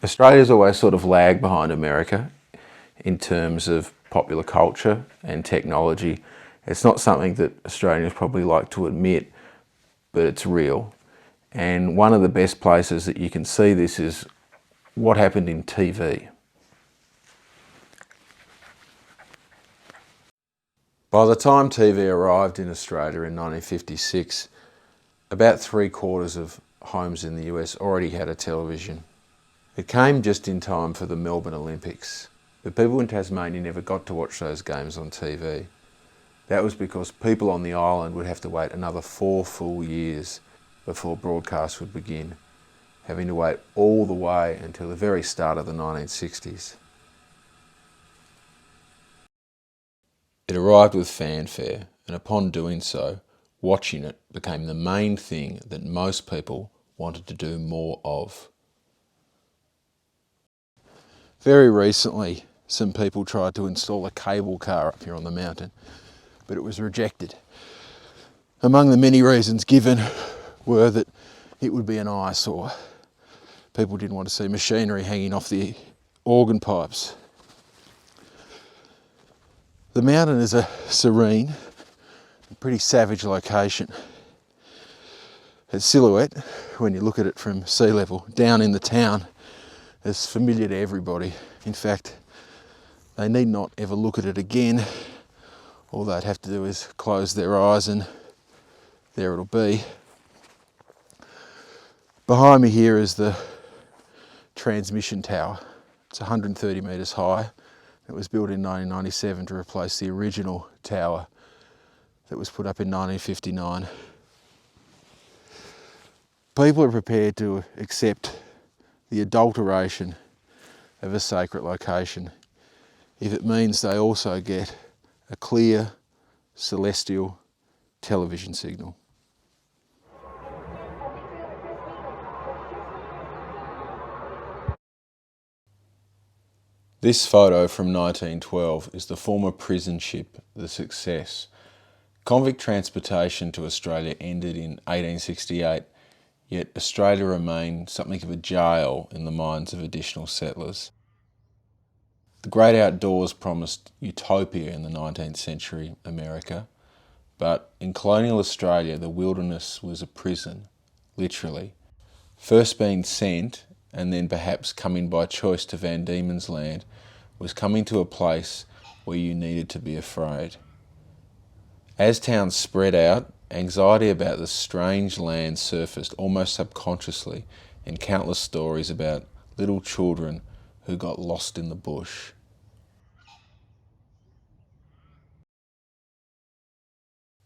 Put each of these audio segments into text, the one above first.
Australia's always sort of lagged behind America in terms of popular culture and technology. It's not something that Australians probably like to admit, but it's real. And one of the best places that you can see this is what happened in TV. By the time TV arrived in Australia in 1956, about 3/4 of homes in the US already had a television. It came just in time for the Melbourne Olympics, but people in Tasmania never got to watch those games on TV. That was because people on the island would have to wait another 4 full years before broadcast would begin, having to wait all the way until the very start of the 1960s. It arrived with fanfare, and upon doing so, watching it became the main thing that most people wanted to do more of. Very recently, some people tried to install a cable car up here on the mountain, but it was rejected. Among the many reasons given were that it would be an eyesore. People didn't want to see machinery hanging off the organ pipes. The mountain is a serene, pretty savage location. Its silhouette, when you look at it from sea level, down in the town, is familiar to everybody. In fact, they need not ever look at it again. All they'd have to do is close their eyes and there it'll be. Behind me here is the transmission tower. It's 130 metres high. It was built in 1997 to replace the original tower that was put up in 1959. People are prepared to accept the adulteration of a sacred location if it means they also get a clear, celestial television signal. This photo from 1912 is the former prison ship, the Success. Convict transportation to Australia ended in 1868, yet Australia remained something of a jail in the minds of additional settlers. The great outdoors promised utopia in the 19th century America, but in colonial Australia the wilderness was a prison, literally. First being sent, and then perhaps coming by choice to Van Diemen's Land, was coming to a place where you needed to be afraid. As towns spread out, anxiety about the strange land surfaced almost subconsciously in countless stories about little children who got lost in the bush.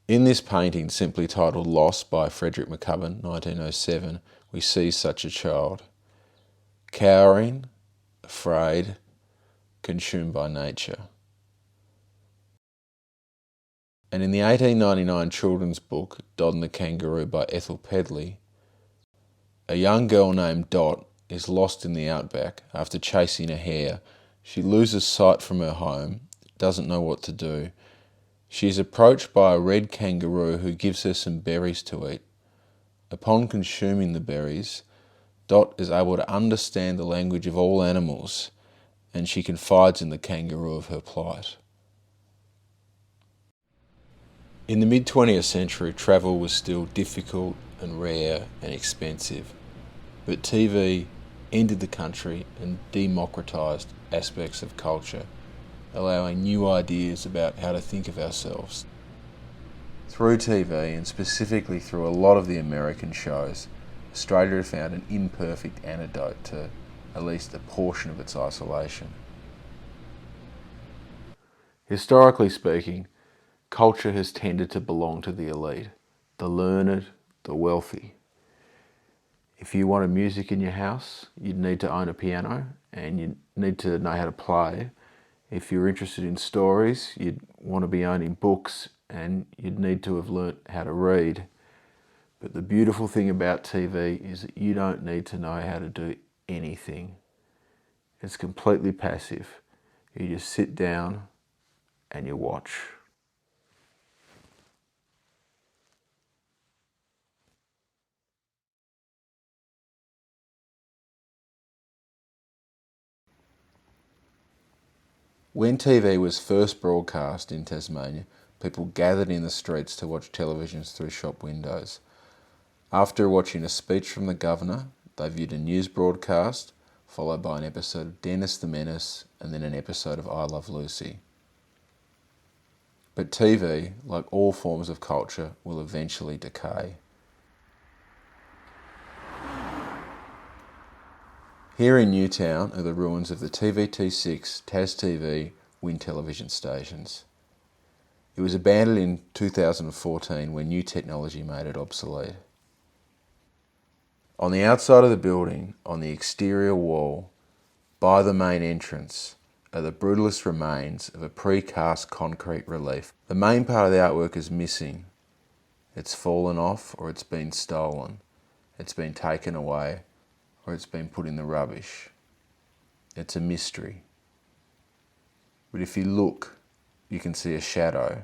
In this painting, simply titled Lost by Frederick McCubbin, 1907, we see such a child. Cowering, afraid, consumed by nature. And in the 1899 children's book, Dot and the Kangaroo by Ethel Pedley, a young girl named Dot is lost in the outback after chasing a hare. She loses sight from her home, doesn't know what to do. She is approached by a red kangaroo who gives her some berries to eat. Upon consuming the berries, Dot is able to understand the language of all animals, and she confides in the kangaroo of her plight. In the mid-20th century, travel was still difficult and rare and expensive, but TV entered the country and democratised aspects of culture, allowing new ideas about how to think of ourselves. Through TV, and specifically through a lot of the American shows, Australia has found an imperfect antidote to at least a portion of its isolation. Historically speaking, culture has tended to belong to the elite, the learned, the wealthy. If you wanted music in your house, you'd need to own a piano and you'd need to know how to play. If you're interested in stories, you'd want to be owning books and you'd need to have learnt how to read. But the beautiful thing about TV is that you don't need to know how to do anything. It's completely passive. You just sit down and you watch. When TV was first broadcast in Tasmania, people gathered in the streets to watch televisions through shop windows. After watching a speech from the governor, they viewed a news broadcast, followed by an episode of Dennis the Menace, and then an episode of I Love Lucy. But TV, like all forms of culture, will eventually decay. Here in Newtown are the ruins of the TVT6, Tas TV wind television stations. It was abandoned in 2014 when new technology made it obsolete. On the outside of the building, on the exterior wall, by the main entrance, are the brutalist remains of a precast concrete relief. The main part of the artwork is missing. It's fallen off or it's been stolen. It's been taken away or it's been put in the rubbish. It's a mystery. But if you look, you can see a shadow